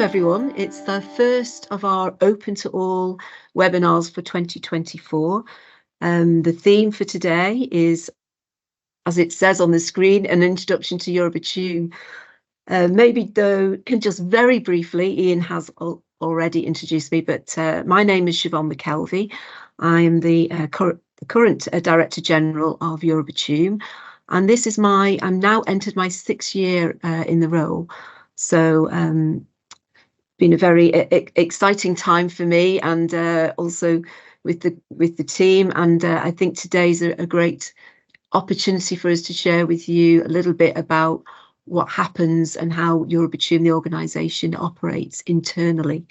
everyone. It's the first of our open to all webinars for 2024. The theme for today is, as it says on the screen, an introduction to Eurobitume. Maybe though, just very briefly, Ian has already introduced me, but my name is Siobhan McKelvey. I am the current Director General of Eurobitume, and this is I'm now entered my 6th year in the role. So been a very exciting time for me, and also with the team, and I think today's a great opportunity for us to share with you a little bit about what happens and how Eurobitume, the organisation, operates internally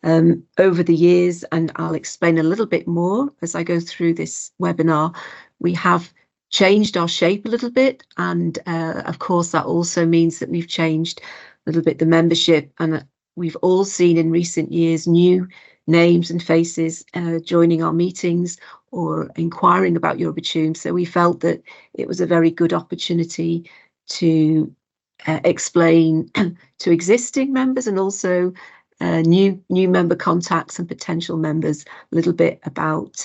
over the years, and I'll explain a little bit more as I go through this webinar. We have changed our shape a little bit, and of course that also means that we've changed a little bit the membership, and we've all seen in recent years new names and faces joining our meetings or inquiring about Eurobitume. So we felt that it was a very good opportunity to explain to existing members and also new member contacts and potential members a little bit about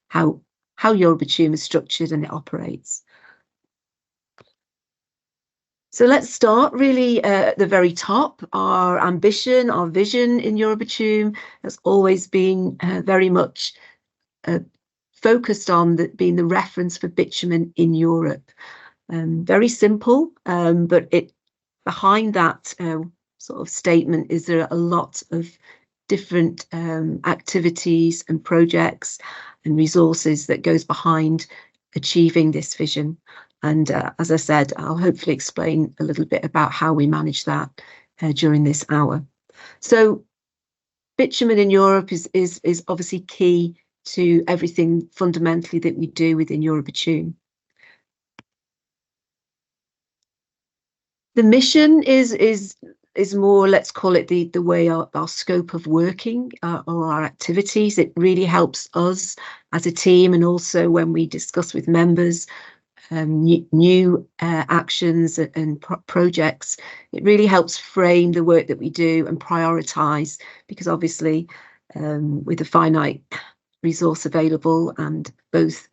how Eurobitume is structured and it operates. So let's start really at the very top. Our ambition, our vision in Eurobitume has always been very much focused on being the reference for bitumen in Europe. Very simple, but behind that sort of statement is there a lot of different activities and projects and resources that goes behind achieving this vision. And as I said, I'll hopefully explain a little bit about how we manage that during this hour. So bitumen in Europe is obviously key to everything fundamentally that we do within Eurobitume. The mission is more, let's call it the way our scope of working or our activities. It really helps us as a team, and also when we discuss with members new actions and projects, it really helps frame the work that we do and prioritise, because obviously with a finite resource available and both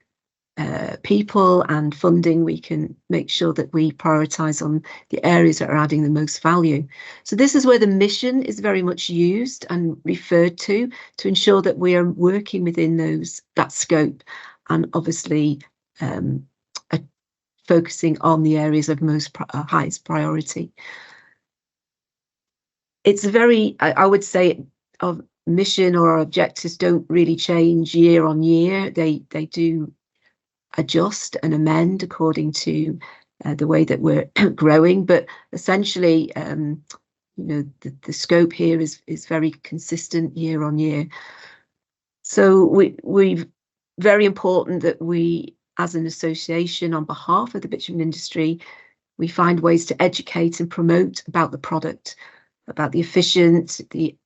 people and funding, we can make sure that we prioritise on the areas that are adding the most value. So this is where the mission is very much used and referred to ensure that we are working within that scope, and obviously focusing on the areas of highest priority. It's a very, I would say, our mission or our objectives don't really change year on year. They do adjust and amend according to the way that we're growing, but essentially, the scope here is very consistent year on year. So we've very important that we, as an association, on behalf of the bitumen industry, we find ways to educate and promote about the product, about the efficient, the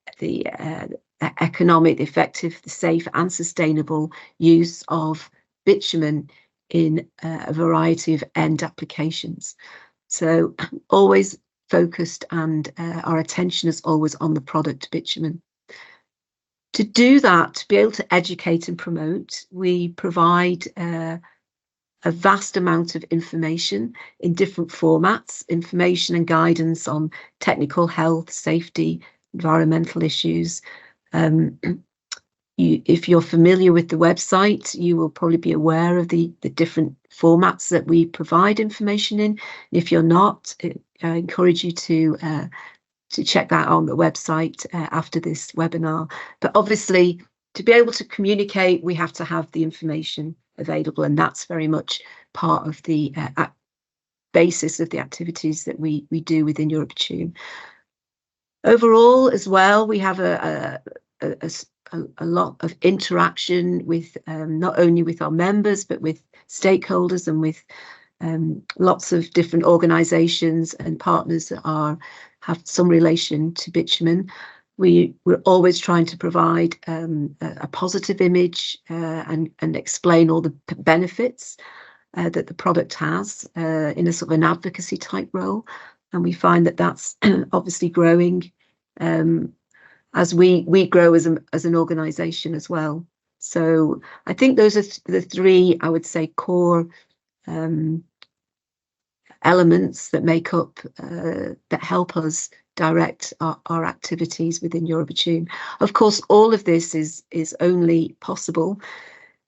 economic, the effective, the safe and sustainable use of bitumen in a variety of end applications. So always focused, and our attention is always on the product bitumen. To do that, to be able to educate and promote, we provide a vast amount of information in different formats, information and guidance on technical, health, safety, environmental issues. If you're familiar with the website, you will probably be aware of the different formats that we provide information in. And if you're not, I encourage you to check that out on the website after this webinar. But obviously, to be able to communicate, we have to have the information available, and that's very much part of the basis of the activities that we do within Eurobitume. Overall, as well, we have a lot of interaction with not only with our members, but with stakeholders and with lots of different organisations and partners that have some relation to bitumen. We're always trying to provide a positive image and explain all the benefits that the product has in a sort of an advocacy type role. And we find that that's obviously growing as we grow as an organisation as well. So I think those are the three, I would say, core elements that make up, that help us direct our activities within Eurobitume. Of course, all of this is only possible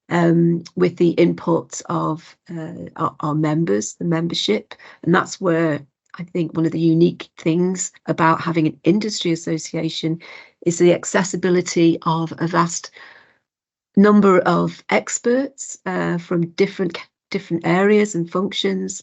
with the input of our members, the membership, and that's where I think one of the unique things about having an industry association is the accessibility of a vast number of experts from different areas and functions,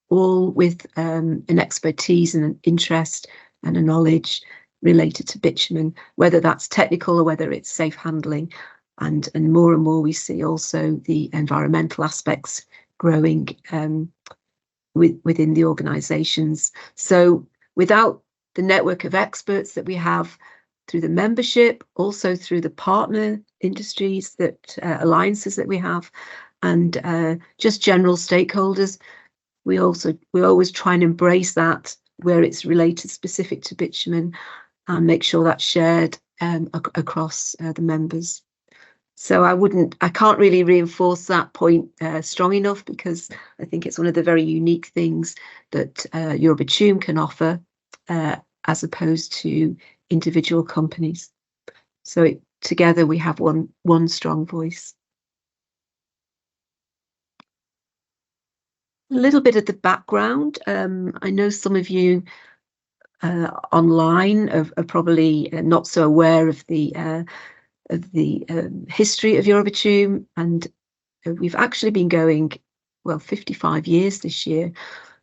all with an expertise and an interest and a knowledge related to bitumen, whether that's technical or whether it's safe handling. And more we see also the environmental aspects growing within the organisations. So without the network of experts that we have through the membership, also through the partner industries, that alliances that we have, and just general stakeholders, we always try and embrace that where it's related specific to bitumen and make sure that's shared across the members. So I can't really reinforce that point strong enough, because I think it's one of the very unique things that Eurobitume can offer as opposed to individual companies. So together we have one strong voice. A little bit of the background. I know some of you online are probably not so aware of the history of Eurobitume, and we've actually been going, well, 55 years this year.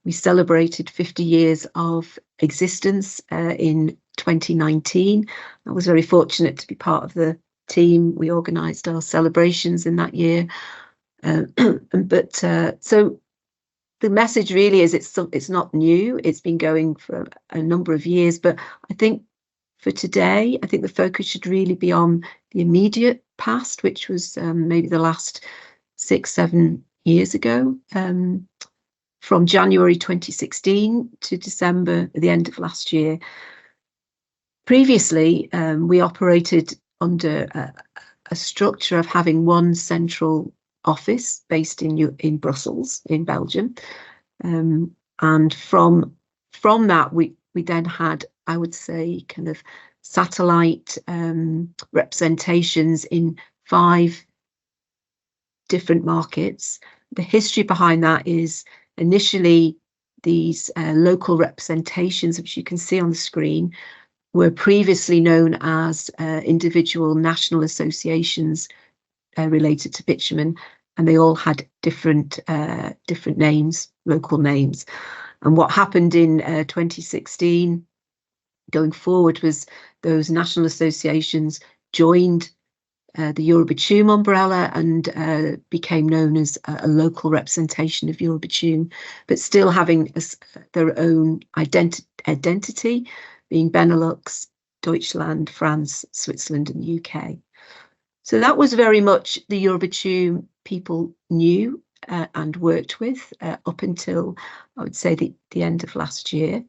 We celebrated 50 years of existence in 2019. I was very fortunate to be part of the team. We organised our celebrations in that year. So the message really is it's not new. It's been going for a number of years, but I think for today, I think the focus should really be on the immediate past, which was maybe the last 6-7 years ago, from January 2016 to December, the end of last year. Previously, we operated under a structure of having one central office based in Brussels, in Belgium, and from that we then had, I would say, kind of satellite representations in 5 different markets. The history behind that is initially these local representations, which you can see on the screen, were previously known as individual national associations related to bitumen, and they all had different names, local names. And what happened in 2016 going forward was those national associations joined the Eurobitume umbrella and became known as a local representation of Eurobitume, but still having their own identity, being Benelux, Deutschland, France, Switzerland and the UK. So that was very much the Eurobitume people knew and worked with up until, I would say, the end of last year.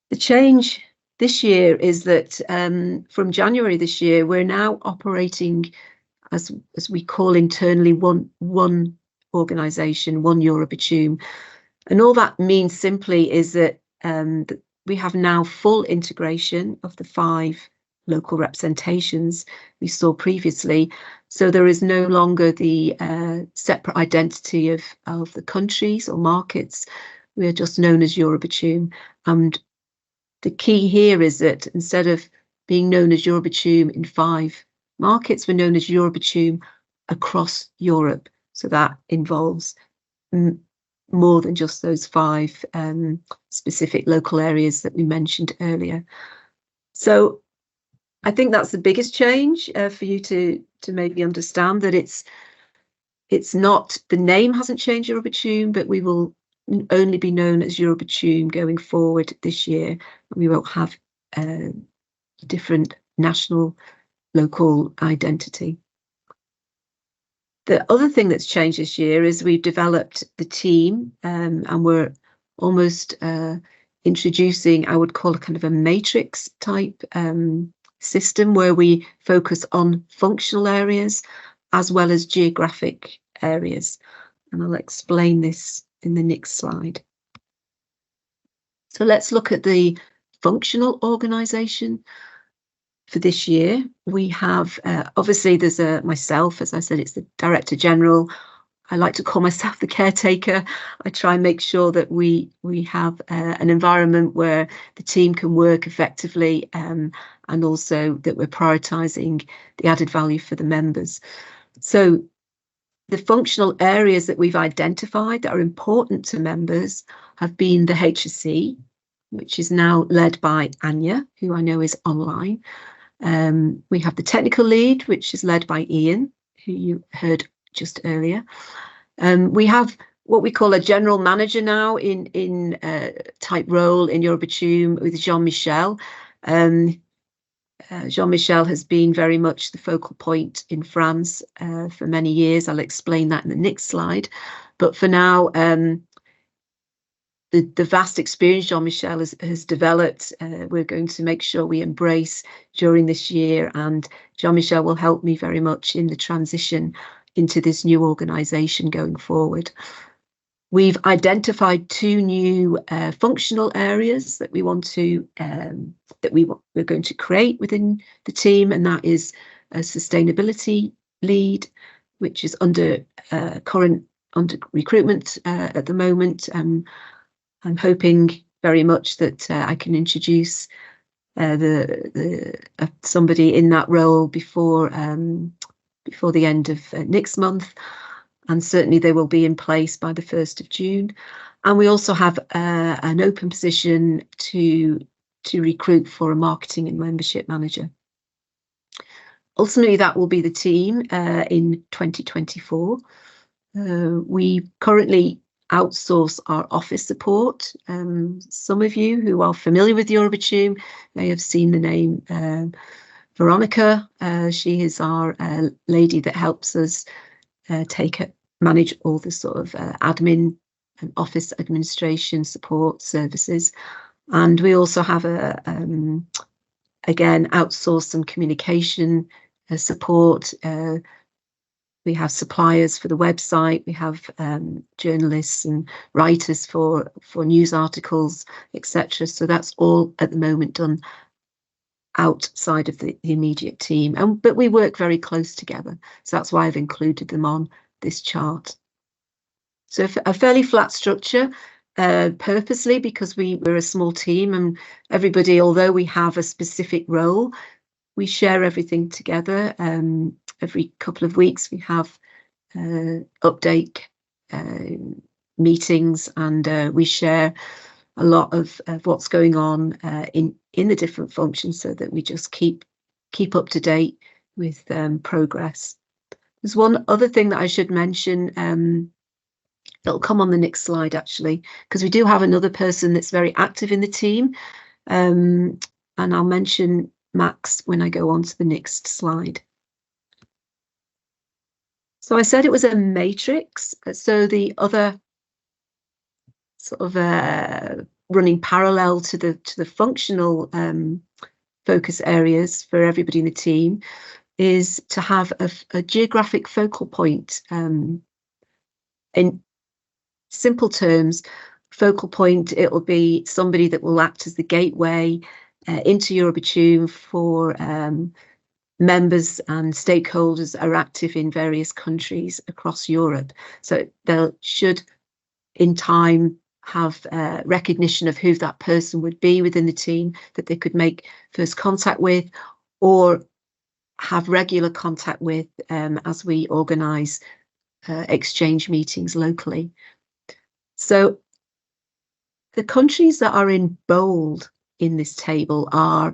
The change this year is that from January this year, we're now operating, as we call internally, one organisation, one Eurobitume. And all that means simply is that we have now full integration of the 5 local representations we saw previously. So there is no longer the separate identity of the countries or markets. We are just known as Eurobitume. And the key here is that instead of being known as Eurobitume in 5 markets, we're known as Eurobitume across Europe. So that involves more than just those 5 specific local areas that we mentioned earlier. So I think that's the biggest change for you to maybe understand, that it's not, the name hasn't changed Eurobitume, but we will only be known as Eurobitume going forward this year. We won't have a different national local identity. The other thing that's changed this year is we've developed the team, and we're almost introducing, I would call a kind of a matrix type system where we focus on functional areas as well as geographic areas. And I'll explain this in the next slide. So let's look at the functional organisation for this year. We have, obviously there's myself, as I said, it's the Director General. I like to call myself the caretaker. I try and make sure that we have an environment where the team can work effectively, and also that we're prioritising the added value for the members. So the functional areas that we've identified that are important to members have been the HSE, which is now led by Anya, who I know is online. We have the technical lead, which is led by Ian, who you heard just earlier. We have what we call a general manager now in type role in Eurobitume with Jean-Michel. Jean-Michel has been very much the focal point in France for many years. I'll explain that in the next slide. But for now, the vast experience Jean-Michel has developed, we're going to make sure we embrace during this year. And Jean-Michel will help me very much in the transition into this new organisation going forward. We've identified 2 new functional areas that we want to we're going to create within the team, and that is a sustainability lead, which is under recruitment at the moment. I'm hoping very much that I can introduce somebody in that role before the end of next month. And certainly they will be in place by the 1st of June. And we also have an open position to recruit for a marketing and membership manager. Ultimately, that will be the team in 2024. We currently outsource our office support. Some of you who are familiar with Eurobitume may have seen the name Veronica. She is our lady that helps us manage all the sort of admin and office administration support services. And we also have again, outsource some communication support. We have suppliers for the website. We have journalists and writers for news articles, etc. So that's all at the moment done outside of the immediate team. But we work very close together. So that's why I've included them on this chart. So a fairly flat structure, purposely, because we're a small team, and everybody, although we have a specific role, we share everything together. Every couple of weeks we have update meetings, and we share a lot of what's going on in the different functions, so that we just keep up to date with progress. There's one other thing that I should mention. It'll come on the next slide, actually, because we do have another person that's very active in the team, and I'll mention Max when I go on to the next slide. So I said it was a matrix. So the other sort of running parallel to the functional focus areas for everybody in the team is to have a geographic focal point. In simple terms, focal point, it will be somebody that will act as the gateway into Eurobitume for members and stakeholders that are active in various countries across Europe. So they should, in time, have recognition of who that person would be within the team that they could make first contact with, or have regular contact with as we organise exchange meetings locally. So the countries that are in bold in this table are,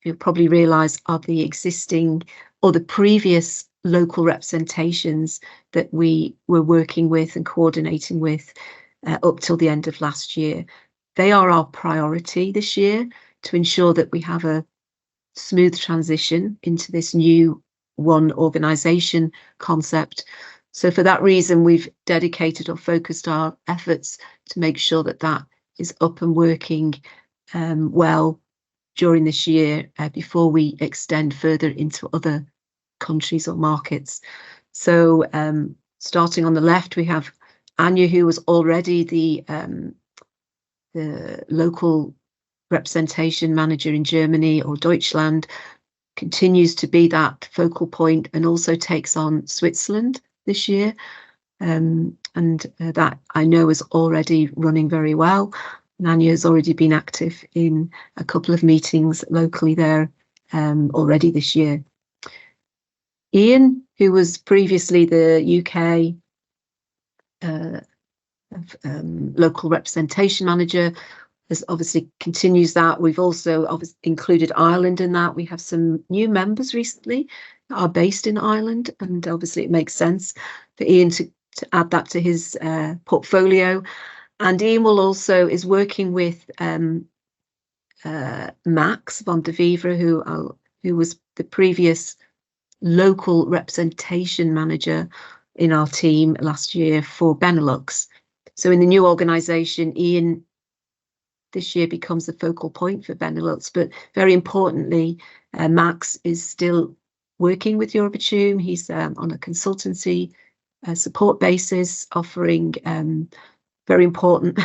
you'll probably realise, are the existing or the previous local representations that we were working with and coordinating with up till the end of last year. They are our priority this year to ensure that we have a smooth transition into this new one organisation concept. So for that reason, we've dedicated or focused our efforts to make sure that is up and working well during this year before we extend further into other countries or markets. So starting on the left, we have Anya, who was already the local representation manager in Germany or Deutschland, continues to be that focal point and also takes on Switzerland this year. And that I know is already running very well. Anya has already been active in a couple of meetings locally there already this year. Ian, who was previously the UK local representation manager, has obviously continues that. We've also obviously included Ireland in that. We have some new members recently that are based in Ireland, and obviously it makes sense for Ian to add that to his portfolio. And Ian will also is working with Max van der Veveren, who was the previous local representation manager in our team last year for Benelux. So in the new organisation, Ian this year becomes the focal point for Benelux, but very importantly, Max is still working with Eurobitume. He's on a consultancy support basis, offering very important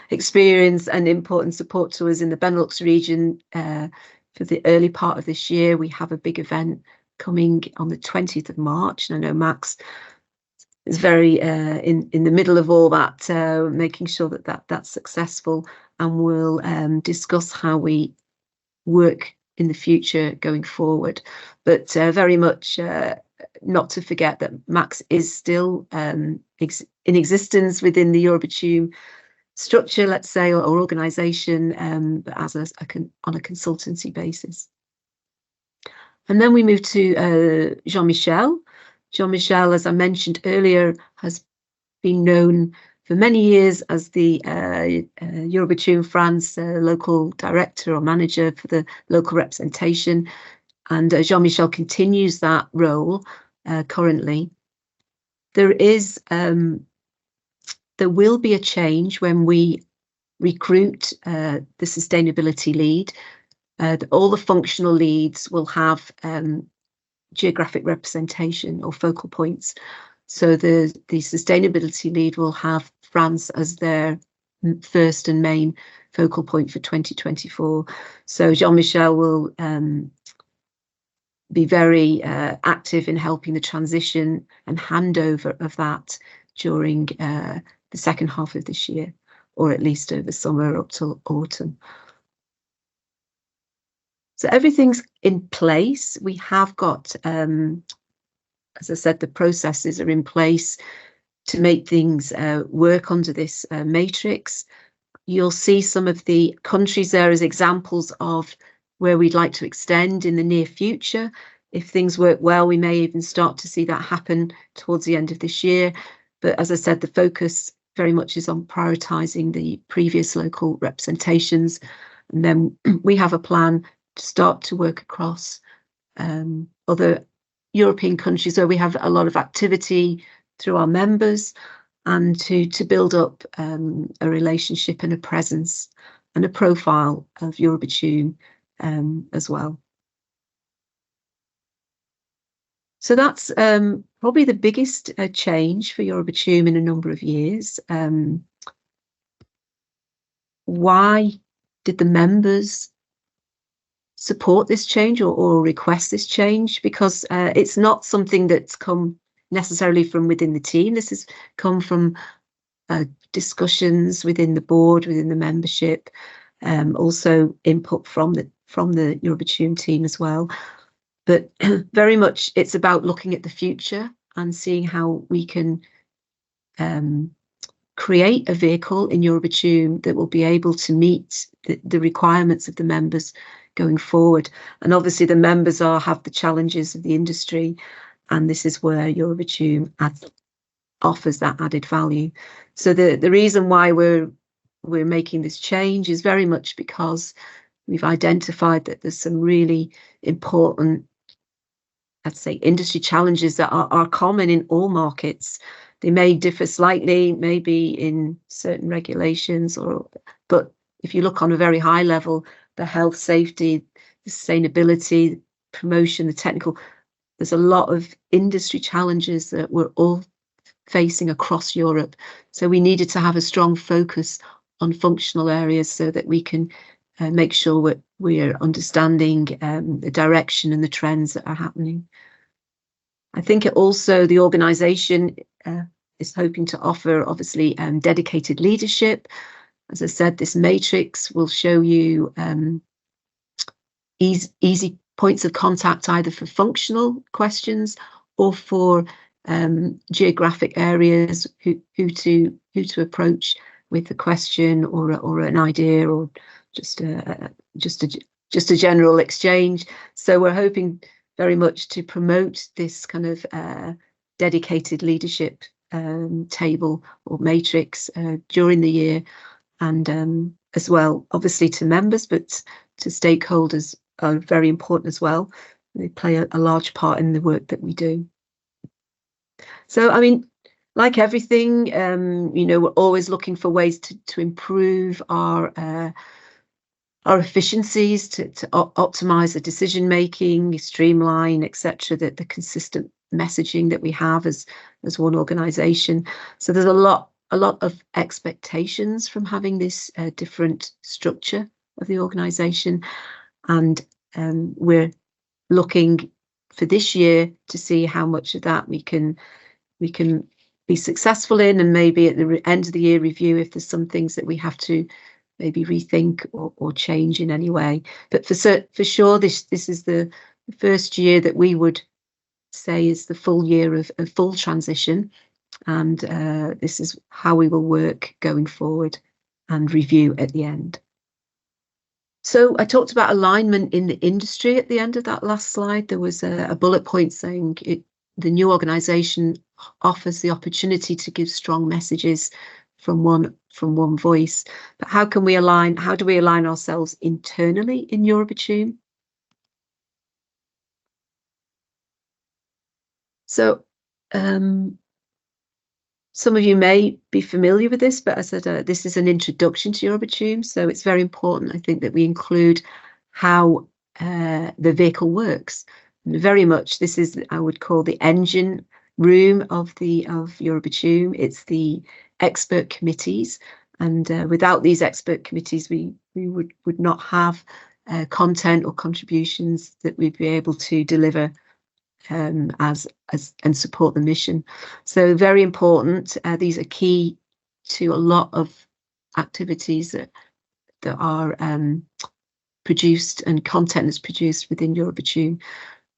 experience and important support to us in the Benelux region. For the early part of this year, we have a big event coming on the 20th of March. And I know Max is very in the middle of all that, making sure that's successful, and we'll discuss how we work in the future going forward. But very much not to forget that Max is still in existence within the Eurobitume structure, let's say, or organisation, but as on a consultancy basis. And then we move to Jean-Michel. Jean-Michel, as I mentioned earlier, has been known for many years as the Eurobitume France local director or manager for the local representation. And Jean-Michel continues that role currently. There will be a change when we recruit the sustainability lead. All the functional leads will have geographic representation or focal points. So the sustainability lead will have France as their first and main focal point for 2024. So Jean-Michel will be very active in helping the transition and handover of that during the second half of this year, or at least over summer up till autumn. So everything's in place. We have got, as I said, the processes are in place to make things work under this matrix. You'll see some of the countries there as examples of where we'd like to extend in the near future. If things work well, we may even start to see that happen towards the end of this year. But as I said, the focus very much is on prioritising the previous local representations. And then we have a plan to start to work across other European countries where we have a lot of activity through our members, and to build up a relationship and a presence and a profile of Eurobitume as well. So that's probably the biggest change for Eurobitume in a number of years. Why did the members support this change or request this change? Because it's not something that's come necessarily from within the team. This has come from discussions within the board, within the membership, also input from the Eurobitume team as well. But very much it's about looking at the future and seeing how we can create a vehicle in Eurobitume that will be able to meet the requirements of the members going forward. And obviously the members have the challenges of the industry, and this is where Eurobitume offers that added value. So the reason why we're making this change is very much because we've identified that there's some really important, let's say, industry challenges that are common in all markets. They may differ slightly, maybe in certain regulations or But if you look on a very high level, the health, safety, the sustainability, promotion, the technical, there's a lot of industry challenges that we're all facing across Europe. So we needed to have a strong focus on functional areas so that we can make sure we're understanding the direction and the trends that are happening. I think the organisation is hoping to offer, obviously, dedicated leadership. As I said, this matrix will show you easy points of contact, either for functional questions or for geographic areas, who to approach with a question or an idea, or just a general exchange. So we're hoping very much to promote this kind of dedicated leadership table or matrix during the year, and as well, obviously, to members, but to stakeholders are very important as well. They play a large part in the work that we do. So, I mean, like everything, we're always looking for ways to improve our efficiencies, to optimize the decision making, streamline, etc. The consistent messaging that we have as one organisation. So there's a lot of expectations from having this different structure of the organisation, and we're looking for this year to see how much of that we can be successful in, and maybe at the end of the year review if there's some things that we have to maybe rethink or change in any way. But for sure, this is the first year that we would say is the full year of full transition, and this is how we will work going forward and review at the end. So I talked about alignment in the industry at the end of that last slide. There was a bullet point saying the new organisation offers the opportunity to give strong messages from one voice. But how do we align ourselves internally in Eurobitume? So some of you may be familiar with this, but as I said, this is an introduction to Eurobitume, so it's very important, I think, that we include how the vehicle works. And very much, this is, I would call, the engine room of Eurobitume. It's the expert committees, and without these expert committees, we would not have content or contributions that we'd be able to deliver and support the mission. So very important. These are key to a lot of activities that are produced, and content is produced within Eurobitume.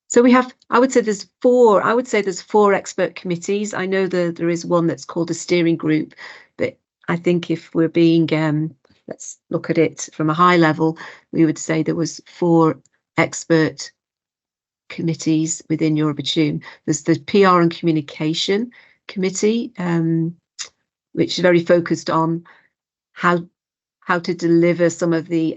So we have, I would say there's four expert committees. I know there is one that's called a steering group, but I think if we're being, let's look at it from a high level, we would say there was 4 expert committees within Eurobitume. There's the PR and Communication Committee, which is very focused on how to deliver some of the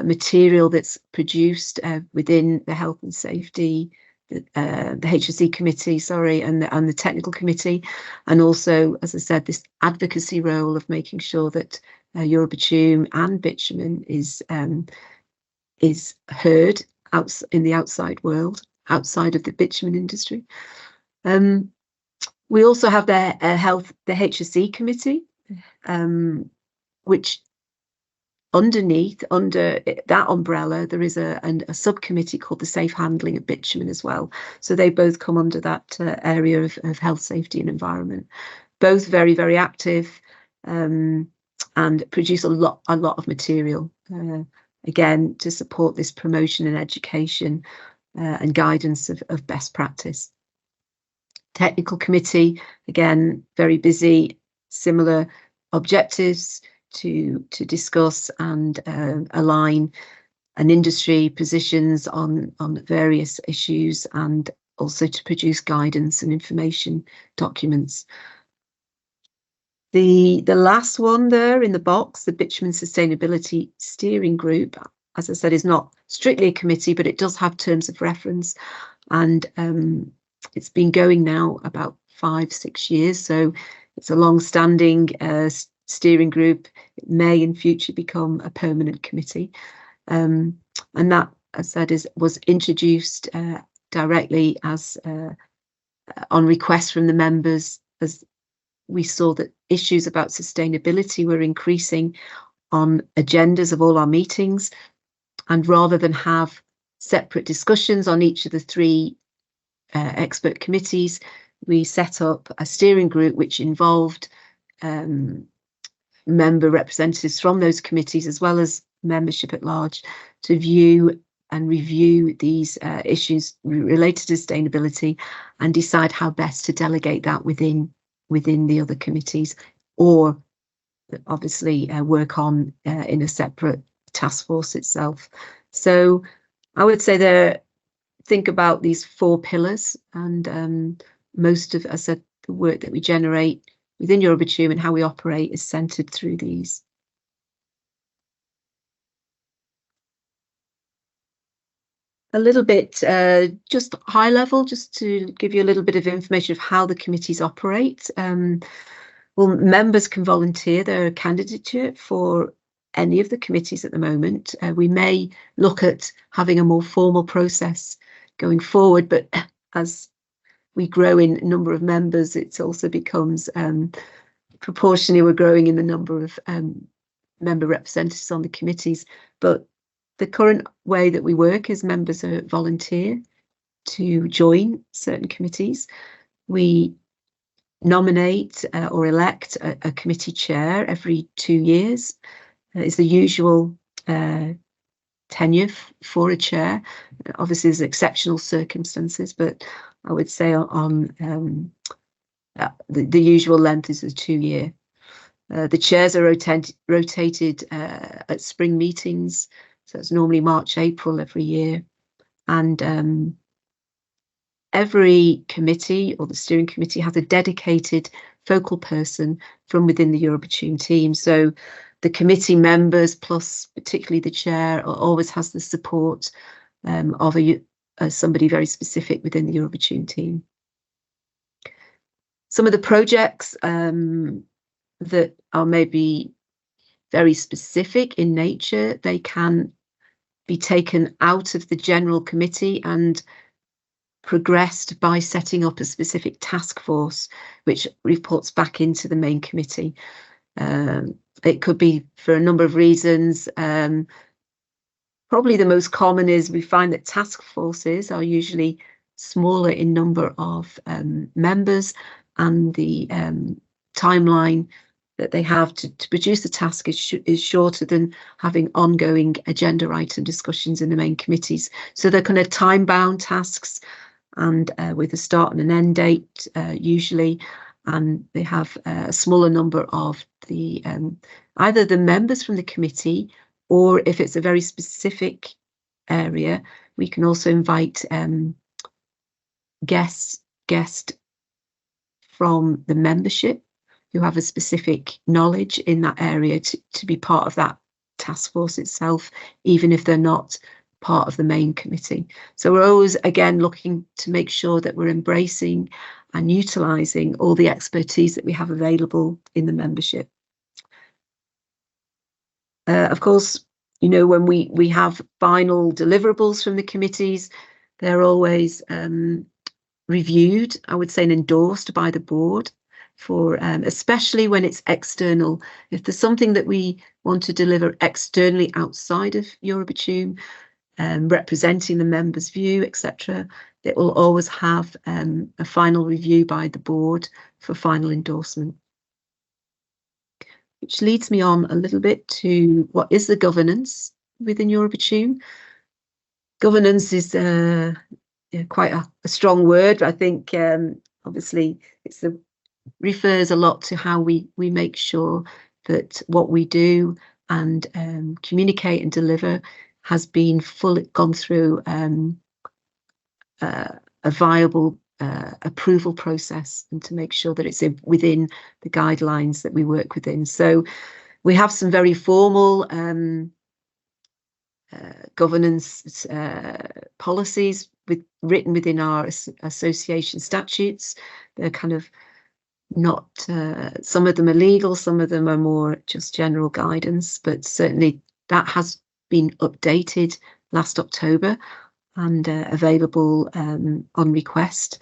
material that's produced within the health and safety, the HSE committee, and the technical committee, and also, as I said, this advocacy role of making sure that Eurobitume and bitumen is heard in the outside world, outside of the bitumen industry. We also have the HSE committee, which under that umbrella, there is a subcommittee called the Safe Handling of Bitumen as well. So they both come under that area of health, safety and environment. Both very, very active, and produce a lot of material, again, to support this promotion and education and guidance of best practice. Technical committee, again, very busy, similar objectives to discuss and align an industry positions on various issues, and also to produce guidance and information documents. The last one there in the box, the Bitumen Sustainability Steering Group, as I said, is not strictly a committee, but it does have terms of reference, and it's been going now about 5-6 years, so it's a long-standing steering group may in future become a permanent committee. And that, as I said, was introduced directly as on request from the members, as we saw that issues about sustainability were increasing on agendas of all our meetings. And rather than have separate discussions on each of the 3 expert committees, we set up a steering group which involved member representatives from those committees, as well as membership at large, to view and review these issues related to sustainability and decide how best to delegate that within the other committees, or obviously work on in a separate task force itself. So I would say think about these 4 pillars, and most of, as I said, the work that we generate within Eurobitume and how we operate is centred through these. A little bit, just high level, just to give you a little bit of information of how the committees operate. Well, members can volunteer their candidature for any of the committees at the moment. We may look at having a more formal process going forward, but as we grow in number of members, it also becomes proportionally we're growing in the number of member representatives on the committees. But the current way that we work is members are volunteer to join certain committees. We nominate or elect a committee chair every 2 years. Is the usual tenure for a chair. Obviously, there's exceptional circumstances, but I would say on the usual length is a 2-year. The chairs are rotated at spring meetings, so it's normally March, April every year, and every committee or the steering committee has a dedicated focal person from within the Eurobitume team. So the committee members, plus particularly the chair, always has the support of somebody very specific within the Eurobitume team. Some of the projects that are maybe very specific in nature, they can be taken out of the general committee and progressed by setting up a specific task force which reports back into the main committee. It could be for a number of reasons. Probably the most common is we find that task forces are usually smaller in number of members, and the timeline that they have to produce the task is shorter than having ongoing agenda item discussions in the main committees. So they're kind of time-bound tasks, and with a start and an end date usually, and they have a smaller number of the either the members from the committee, or if it's a very specific area, we can also invite guests from the membership who have a specific knowledge in that area to be part of that task force itself, even if they're not part of the main committee. So we're always, again, looking to make sure that we're embracing and utilising all the expertise that we have available in the membership. Of course, you know, when we have final deliverables from the committees, they're always reviewed, I would say, and endorsed by the board, for especially when it's external. If there's something that we want to deliver externally outside of Eurobitume, representing the members' view, etc., it will always have a final review by the board for final endorsement. Which leads me on a little bit to what is the governance within Eurobitume. Governance is quite a strong word. I think obviously refers a lot to how we make sure that what we do and communicate and deliver has been gone through a viable approval process, and to make sure that it's within the guidelines that we work within. So we have some very formal governance policies written within our association statutes. They're kind of not some of them are legal, some of them are more just general guidance, but certainly that has been updated last October and available on request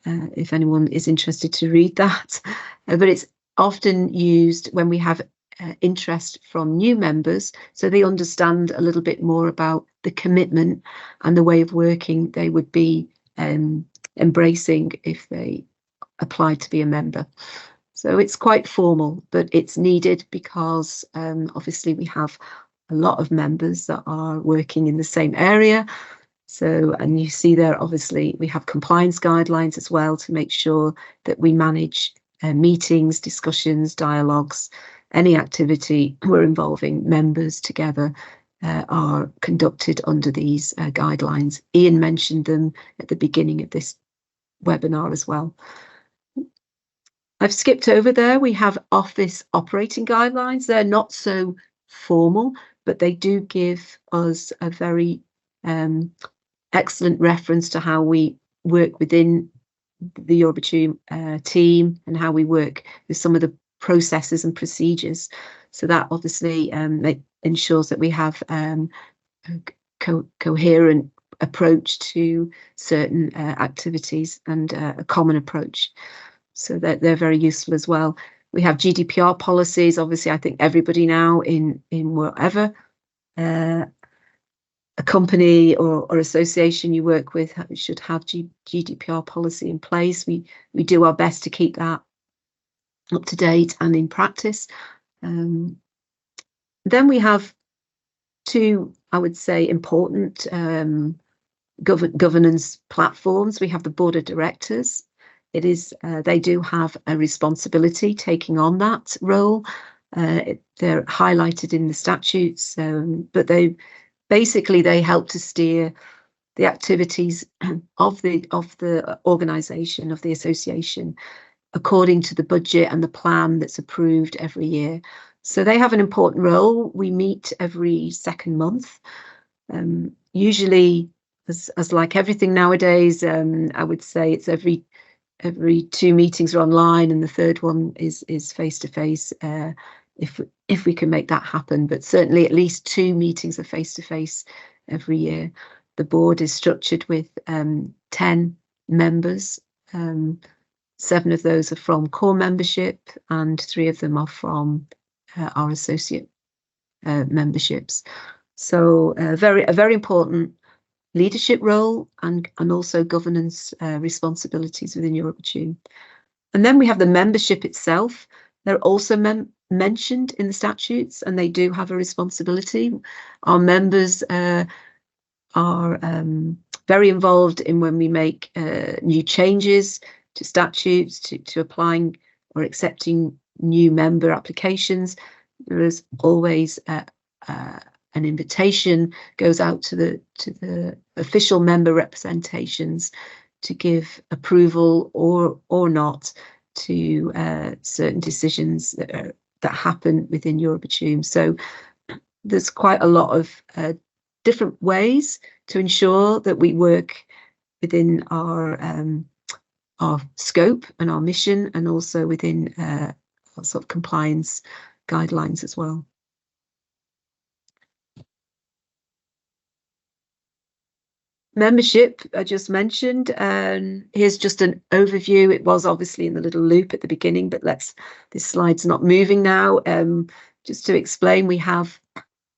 if anyone is interested to read that. But it's often used when we have interest from new members, so they understand a little bit more about the commitment and the way of working they would be embracing if they applied to be a member. So it's quite formal, but it's needed because obviously we have a lot of members that are working in the same area. So, and you see there, obviously, we have compliance guidelines as well to make sure that we manage meetings, discussions, dialogues, any activity we're involving members together are conducted under these guidelines. Ian mentioned them at the beginning of this webinar as well. I've skipped over there. We have office operating guidelines. They're not so formal, but they do give us a very excellent reference to how we work within the Eurobitume team and how we work with some of the processes and procedures. So that obviously ensures that we have a coherent approach to certain activities and a common approach. So that they're very useful as well. We have GDPR policies. Obviously, I think everybody now in whatever a company or association you work with should have GDPR policy in place. We do our best to keep that up to date and in practice. Then we have two, I would say, important governance platforms. We have the board of directors. It is they do have a responsibility taking on that role. They're highlighted in the statutes, but they help to steer the activities of the organisation, of the association, according to the budget and the plan that's approved every year. So they have an important role. We meet every second month. Usually, as like everything nowadays, I would say it's every 2 meetings are online and the third one is face to face. If we can make that happen, but certainly at least 2 meetings are face to face every year. The board is structured with 10 members. 7 of those are from core membership and 3 of them are from our associate memberships. So a very important leadership role and also governance responsibilities within Eurobitume. And then we have the membership itself. They're also mentioned in the statutes and they do have a responsibility. Our members are very involved in when we make new changes to statutes, to applying or accepting new member applications. There is always an invitation goes out to the official member representations to give approval or not to certain decisions that happen within Eurobitume. So there's quite a lot of different ways to ensure that we work within our scope and our mission, and also within our sort of compliance guidelines as well. Membership, I just mentioned, and here's just an overview. It was obviously in the little loop at the beginning, but this slide's not moving now. Just to explain, we have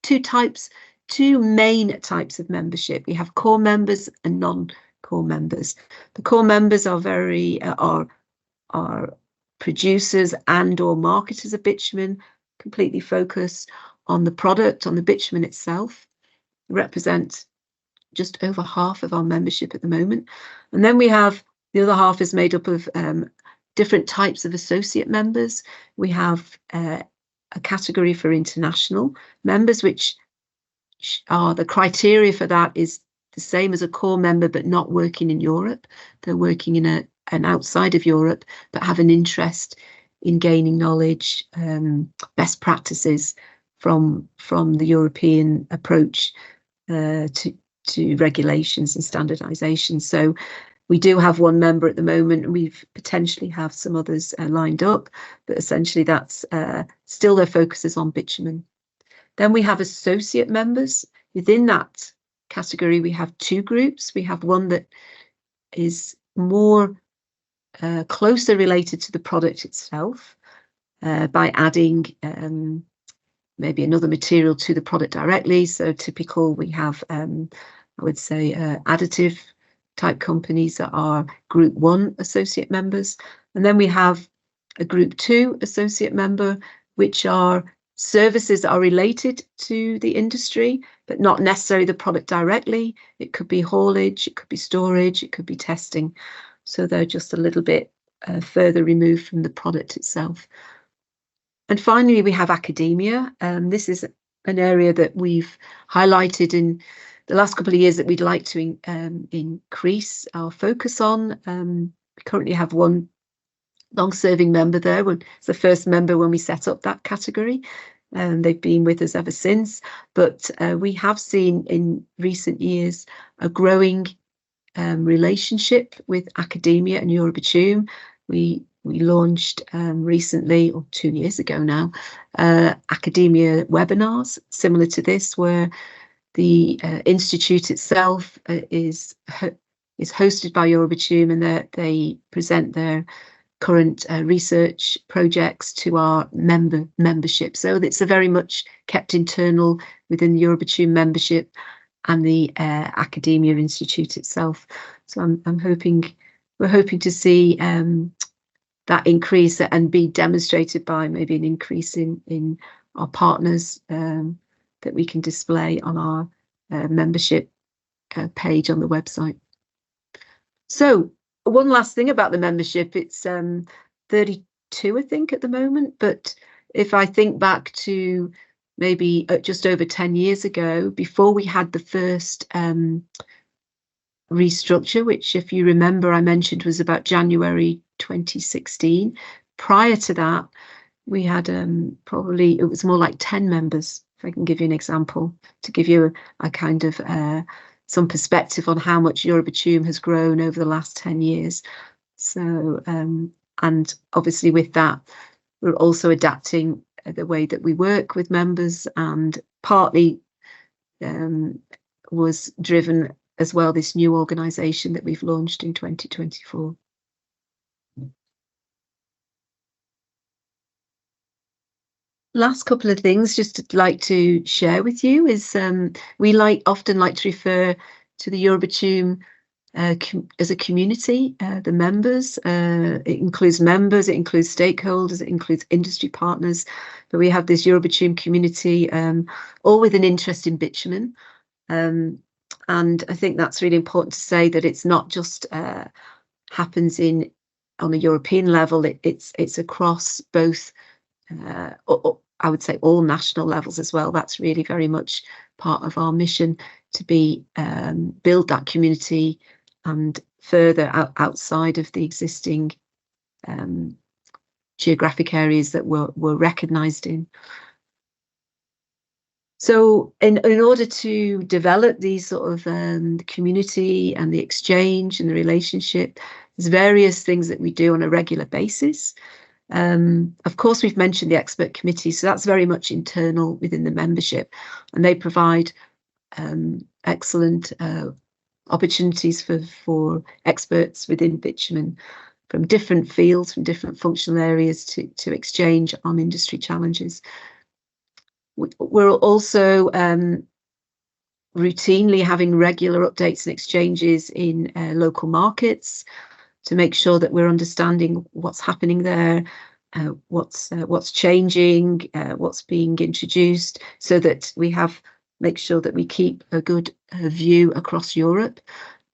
two main types of membership. We have core members and non-core members. The core members are are producers and or marketers of bitumen, completely focused on the product, on the bitumen itself, represent just over half of our membership at the moment. And then we have the other half is made up of different types of associate members. We have a category for international members, which are the criteria for that is the same as a core member, but not working in Europe. They're working in an outside of Europe, but have an interest in gaining knowledge, best practices from the European approach to regulations and standardization. So We do have one member at the moment, and we've potentially have some others lined up, but essentially that's still their focus is on bitumen. Then we have associate members. Within that category, we have two groups. We have one that is more closer related to the product itself by adding maybe another material to the product directly. So typical, we have, I would say, additive type companies that are Group 1 associate members. And then we have a Group 2 associate member, which are services that are related to the industry, but not necessarily the product directly. It could be haulage, it could be storage, it could be testing. So they're just a little bit further removed from the product itself. And finally, we have academia. This is an area that we've highlighted in the last couple of years that we'd like to increase our focus on. We currently have one long-serving member there. It's the first member when we set up that category. They've been with us ever since. But we have seen in recent years a growing relationship with academia and Eurobitume. We launched recently, or 2 years ago now, academia webinars similar to this, where the institute itself is hosted by Eurobitume, and they present their current research projects to our membership. So it's a very much kept internal within the Eurobitume membership and the academia institute itself. So we're hoping to see that increase and be demonstrated by maybe an increase in our partners that we can display on our membership page on the website. So one last thing about the membership, it's 32, I think, at the moment. But if I think back to maybe just over 10 years ago, before we had the first restructure, which, if you remember, I mentioned was about January 2016. Prior to that, we had probably, it was more like 10 members, if I can give you an example, to give you a kind of some perspective on how much Eurobitume has grown over the last 10 years. So, and obviously with that, we're also adapting the way that we work with members, and partly was driven as well this new organisation that we've launched in 2024. Last couple of things just to like to share with you is we often like to refer to the Eurobitume as a community. The members, it includes members, it includes stakeholders, it includes industry partners, but we have this Eurobitume community, all with an interest in bitumen. And I think that's really important to say, that it's not just happens on a European level. It's across both, I would say, all national levels as well. That's really very much part of our mission, to build that community and further outside of the existing geographic areas that we're recognised in. So in order to develop these sort of community and the exchange and the relationship, there's various things that we do on a regular basis. Of course, we've mentioned the expert committee, so that's very much internal within the membership, and they provide excellent opportunities for experts within bitumen from different fields, from different functional areas to exchange on industry challenges. We're also routinely having regular updates and exchanges in local markets to make sure that we're understanding what's happening there, what's changing, what's being introduced, so that we make sure that we keep a good view across Europe,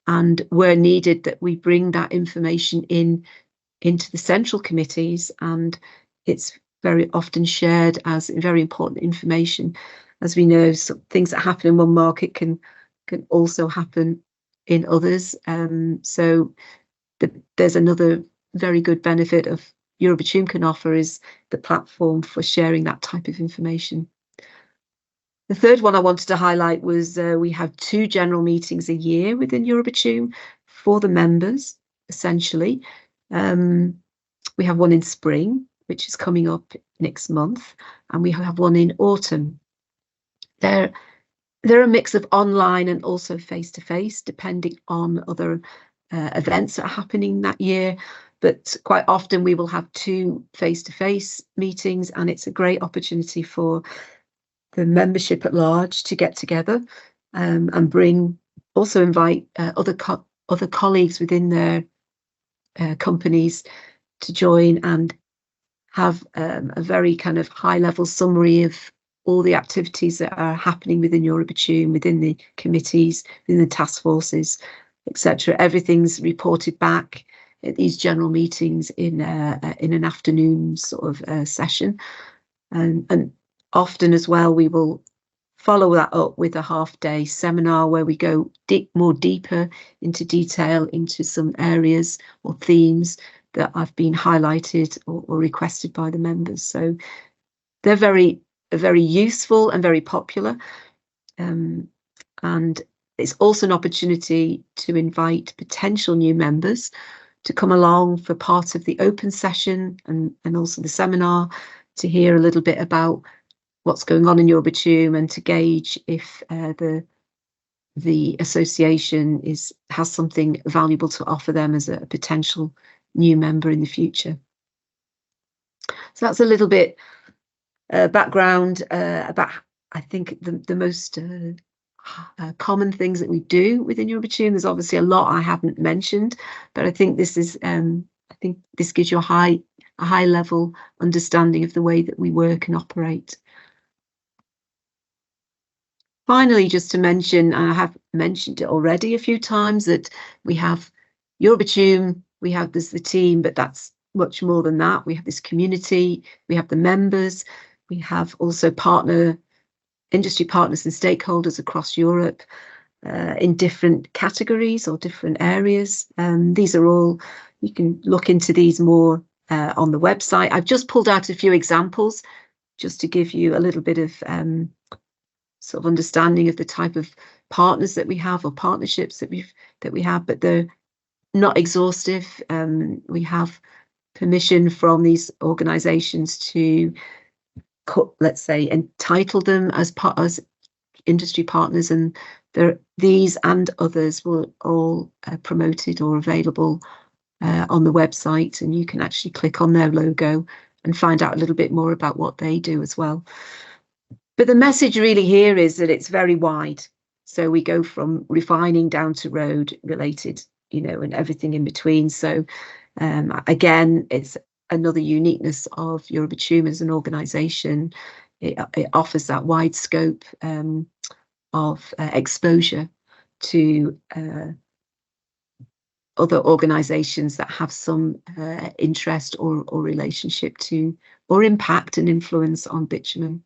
and where needed that we bring that information into the central committees, and it's very often shared as very important information. As we know, some things that happen in one market can also happen in others. So there's another very good benefit of Eurobitume can offer, is the platform for sharing that type of information. The third one I wanted to highlight was we have 2 general meetings a year within Eurobitume for the members, essentially. We have one in spring, which is coming up next month, and we have one in autumn. They're a mix of online and also face-to-face, depending on other events that are happening that year. But quite often we will have 2 face-to-face meetings, and it's a great opportunity for the membership at large to get together and also invite other colleagues within their companies to join and have a very kind of high-level summary of all the activities that are happening within Eurobitume, within the committees, within the task forces, etc. Everything's reported back at these general meetings in an afternoon sort of session, and often as well we will follow that up with a half-day seminar where we go more deeper into detail into some areas or themes that have been highlighted or requested by the members. So they're very useful and very popular, and it's also an opportunity to invite potential new members to come along for part of the open session and also the seminar, to hear a little bit about what's going on in Eurobitume and to gauge if the association has something valuable to offer them as a potential new member in the future. So that's a little bit background about, I think, the most common things that we do within Eurobitume. There's obviously a lot I haven't mentioned, but I think this is I think this gives you a high level understanding of the way that we work and operate. Finally, just to mention, I have mentioned it already a few times, that we have Eurobitume, there's the team, but that's much more than that. We have this community, we have the members, we have also industry partners and stakeholders across Europe in different categories or different areas. These are all, you can look into these more on the website. I've just pulled out a few examples just to give you a little bit of sort of understanding of the type of partners that we have or partnerships that we have, but they're not exhaustive. We have permission from these organizations to, let's say, entitle them as industry partners, and these and others will all promoted or available on the website, and you can actually click on their logo and find out a little bit more about what they do as well. But the message really here is that it's very wide. So we go from refining down to road related, and everything in between. So again, it's another uniqueness of Eurobitume as an organisation. It offers that wide scope of exposure to other organisations that have some interest or relationship to, or impact and influence on bitumen.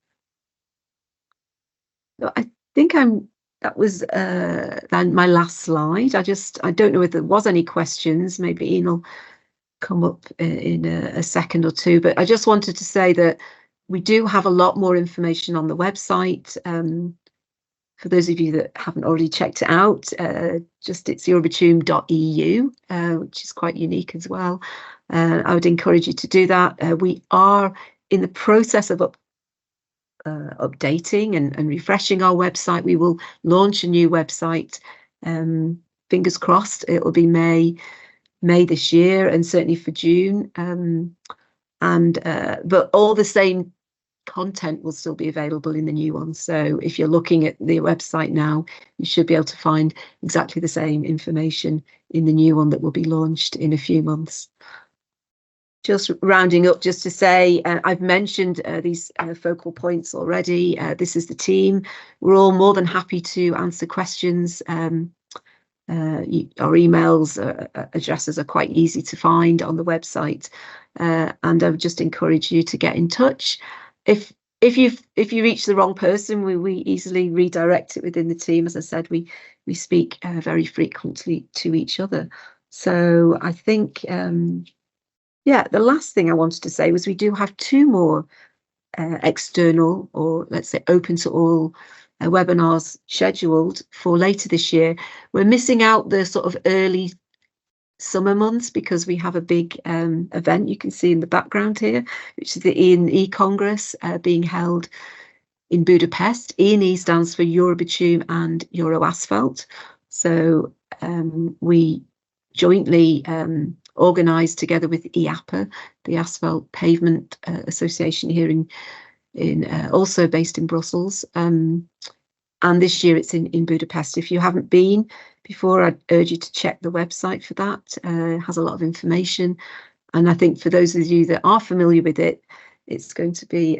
So I think that was my last slide. I don't know if there was any questions. Maybe Ian will come up in a second or two, but I just wanted to say that we do have a lot more information on the website. For those of you that haven't already checked it out, it's eurobitume.eu, which is quite unique as well. I would encourage you to do that. We are in the process of updating and refreshing our website. We will launch a new website. Fingers crossed it will be May this year, and certainly for June. But all the same content will still be available in the new one. So if you're looking at the website now, you should be able to find exactly the same information in the new one that will be launched in a few months. Just rounding up, just to say, I've mentioned these focal points already. This is the team. We're all more than happy to answer questions. Our emails addresses are quite easy to find on the website, and I would just encourage you to get in touch. If you reach the wrong person, we easily redirect it within the team. As I said, we speak very frequently to each other. So I think, yeah, the last thing I wanted to say was we do have 2 more external, or let's say open to all webinars scheduled for later this year. We're missing out the sort of early summer months, because we have a big event you can see in the background here, which is the E&E Congress being held in Budapest. E&E stands for Eurobitume and Euroasphalt. So we jointly organised together with EAPA, the Asphalt Pavement Association here in also based in Brussels. And this year it's in Budapest. If you haven't been before, I'd urge you to check the website for that. It has a lot of information. And I think for those of you that are familiar with it, it's going to be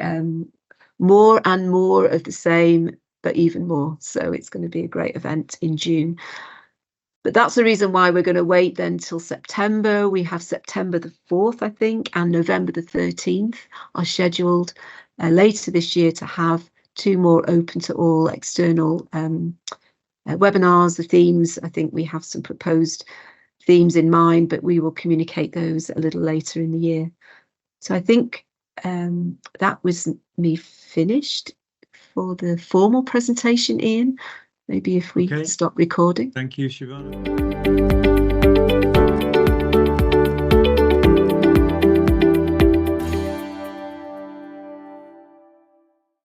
more and more of the same, but even more. So it's going to be a great event in June. But that's the reason why we're going to wait then till September. We have September the 4th, I think, and November the 13th are scheduled later this year to have 2 more open to all external webinars. The themes, I think we have some proposed themes in mind, but we will communicate those a little later in the year. So I think that was me finished for the formal presentation, Ian. Maybe if we stop recording. Thank you, Siobhan.